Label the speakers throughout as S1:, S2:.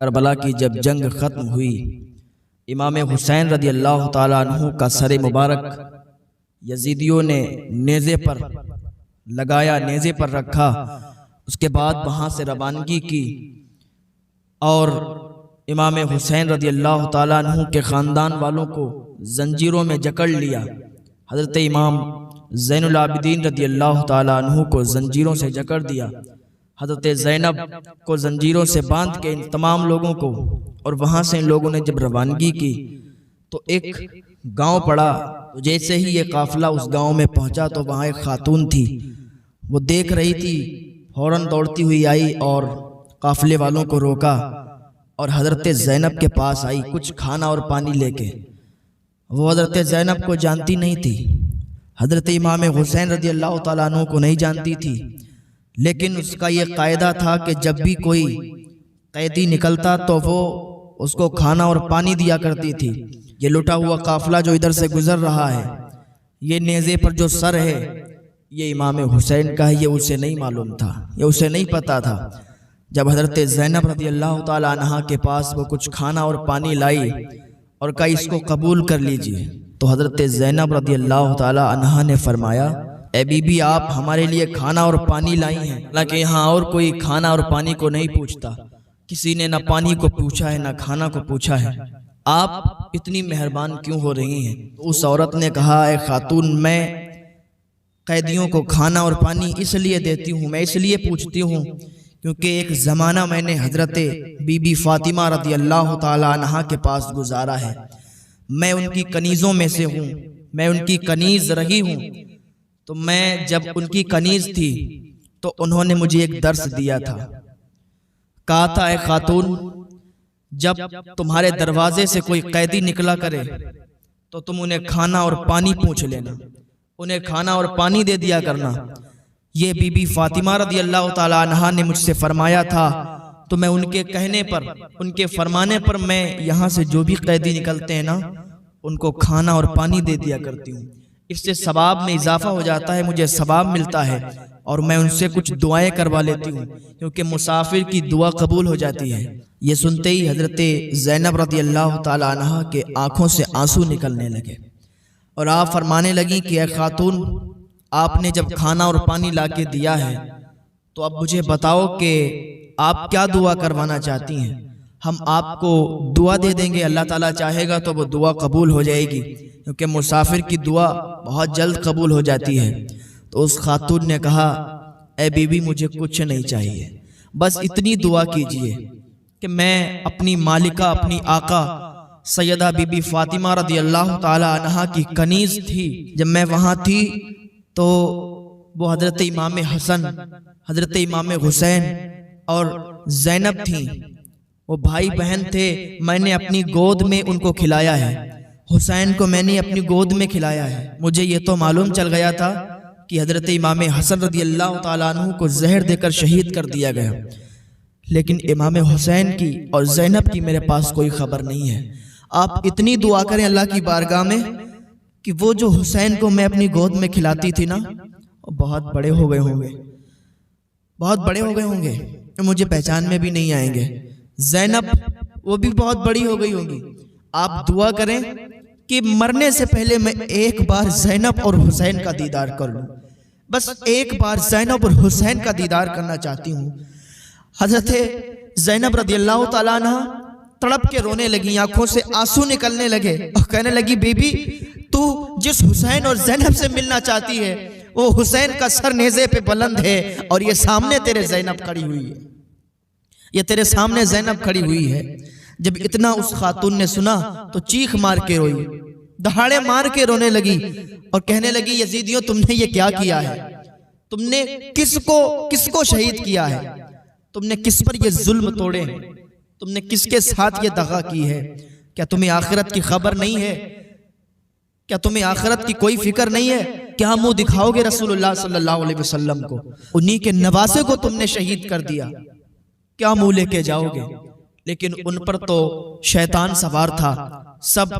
S1: کربلا کی جب جنگ ختم ہوئی، امام حسین رضی اللہ تعالیٰ عنہ کا سر مبارک یزیدیوں نے نیزے پر لگایا، نیزے پر رکھا۔ اس کے بعد وہاں سے روانگی کی اور امام حسین رضی اللہ تعالیٰ عنہ کے خاندان والوں کو زنجیروں میں جکڑ لیا۔ حضرت امام زین العابدین رضی اللہ تعالیٰ عنہ کو زنجیروں سے جکڑ دیا، حضرت زینب کو زنجیروں سے باندھ کے ان تمام لوگوں کو، اور وہاں سے ان لوگوں نے جب روانگی کی تو ایک گاؤں پڑا۔ جیسے ہی یہ قافلہ اس گاؤں میں پہنچا تو وہاں ایک خاتون تھی، وہ دیکھ رہی تھی، فوراً دوڑتی ہوئی آئی اور قافلے والوں کو روکا اور حضرت زینب کے پاس آئی کچھ کھانا اور پانی لے کے۔ وہ حضرت زینب کو جانتی نہیں تھی، حضرت امام حسین رضی اللہ تعالیٰ عنہ کو نہیں جانتی تھی، لیکن اس کا یہ قاعدہ تھا کہ جب بھی کوئی قیدی نکلتا تو وہ اس کو کھانا اور پانی دیا کرتی تھی۔ یہ لٹا ہوا قافلہ جو ادھر سے گزر رہا ہے، یہ نیزے پر جو سر ہے یہ امام حسین کا ہے، یہ اسے نہیں معلوم تھا، یہ اسے نہیں پتا تھا۔ جب حضرت زینب رضی اللہ تعالیٰ عنہ کے پاس وہ کچھ کھانا اور پانی لائی اور کہا اس کو قبول کر لیجئے، تو حضرت زینب رضی اللہ تعالیٰ عنہ نے فرمایا، اے بی بی آپ ہمارے لیے کھانا اور پانی لائی ہیں، حالانکہ یہاں اور کوئی کھانا اور پانی کو نہیں پوچھتا، کسی نے نہ پانی کو پوچھا ہے نہ کھانا کو پوچھا ہے، آپ اتنی مہربان کیوں ہو رہی ہیں؟ تو اس عورت نے کہا، اے خاتون، میں قیدیوں کو کھانا اور پانی اس لیے دیتی ہوں، میں اس لیے پوچھتی ہوں کیونکہ ایک زمانہ میں نے حضرت بی بی فاطمہ رضی اللہ تعالی عنہا کے پاس گزارا ہے، میں ان کی کنیزوں میں سے ہوں، میں ان کی کنیز رہی ہوں، تو میں جب ان کی کنیز تھی تو انہوں نے مجھے ایک درس دیا تھا، کہا تھا اے خاتون، جب تمہارے دروازے سے کوئی قیدی نکلا کرے تو تم انہیں کھانا اور پانی پوچھ لینا، انہیں کھانا اور پانی دے دیا کرنا۔ یہ بی بی فاطمہ رضی اللہ تعالی عنہا نے مجھ سے فرمایا تھا، تو میں ان کے کہنے پر، ان کے فرمانے پر میں یہاں سے جو بھی قیدی نکلتے ہیں نا ان کو کھانا اور پانی دے دیا کرتی ہوں، اس سے ثواب میں اضافہ ہو جاتا ہے، مجھے ثواب ملتا ہے، اور میں ان سے کچھ دعائیں کروا لیتی ہوں کیونکہ مسافر کی دعا قبول ہو جاتی ہے۔ یہ سنتے ہی حضرت زینب رضی اللہ تعالی عنہا کے آنکھوں سے آنسو نکلنے لگے اور آپ فرمانے لگیں کہ اے خاتون، آپ نے جب کھانا اور پانی لا کے دیا ہے تو اب مجھے بتاؤ کہ آپ کیا دعا کروانا چاہتی ہیں، ہم آپ کو دعا دے دیں گے، اللہ تعالیٰ چاہے گا تو وہ دعا قبول ہو جائے گی کیونکہ مسافر کی دعا بہت جلد قبول ہو جاتی ہے۔ تو اس خاتون نے کہا، اے بی بی مجھے کچھ نہیں چاہیے، بس اتنی دعا کیجئے کہ میں اپنی مالکہ، اپنی آقا سیدہ بی بی فاطمہ رضی اللہ تعالی عنہا کی کنیز تھی، جب میں وہاں تھی تو وہ حضرت امام حسن، حضرت امام حسین اور زینب تھیں، وہ بھائی بہن تھے، میں نے اپنی گود میں ان کو کھلایا ہے، حسین کو میں نے اپنی گود میں کھلایا ہے۔ مجھے یہ تو معلوم چل گیا تھا کہ حضرت امام حسن رضی اللہ تعالیٰ عنہ کو زہر دے کر شہید کر دیا گیا، لیکن امام حسین کی اور زینب کی میرے پاس کوئی خبر نہیں ہے۔ آپ اتنی دعا کریں اللہ کی بارگاہ میں کہ وہ جو حسین کو میں اپنی گود میں کھلاتی تھی نا، وہ بہت بڑے ہو گئے ہوں گے، بہت بڑے ہو گئے ہوں گے، مجھے پہچان میں بھی نہیں آئیں گے۔ زینب وہ بھی بہت بڑی ہو گئی ہوں گی۔ آپ دعا کریں کہ مرنے سے پہلے میں ایک بار زینب اور حسین کا دیدار کر لوں، بس ایک بار زینب اور حسین کا دیدار کرنا چاہتی ہوں۔ حضرت زینب رضی اللہ تعالیٰ عنہ تڑپ کے رونے لگی، آنکھوں سے آنسو نکلنے لگے اور کہنے لگی، بی بی تو جس حسین اور زینب سے ملنا چاہتی ہے وہ حسین کا سر نیزے پہ بلند ہے اور یہ سامنے تیرے زینب کھڑی ہوئی ہے، یہ تیرے سامنے زینب کھڑی ہوئی ہے۔ جب اتنا اس خاتون نے سنا تو چیخ مار کے روئی، دہاڑے مار کے رونے لگی اور کہنے لگی، یزیدیوں تم نے یہ کیا کیا ہے؟ تم نے کس کو شہید کیا ہے؟ تم نے کس پر یہ ظلم توڑے ہیں؟ تم نے کس کے ساتھ یہ دغا کی ہے؟ کیا تمہیں آخرت کی خبر نہیں ہے؟ کیا تمہیں آخرت کی کوئی فکر نہیں ہے؟ کیا منہ دکھاؤ گے رسول اللہ صلی اللہ علیہ وسلم کو؟ انہی کے نواسے کو تم نے شہید کر دیا، کیا منہ لے کے جاؤ گے؟ لیکن ان پر تو شیطان سوار تھا، سب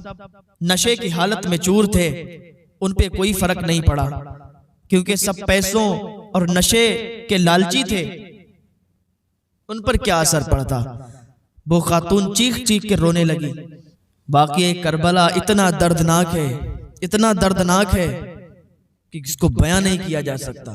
S1: نشے کی حالت میں چور تھے، ان پہ کوئی فرق نہیں پڑا کیونکہ سب پیسوں اور نشے کے لالچی تھے، ان پر کیا اثر پڑتا؟ وہ خاتون چیخ چیخ کے رونے لگی۔ واقعہ کربلا اتنا دردناک ہے کہ اس کو بیان نہیں کیا جا سکتا۔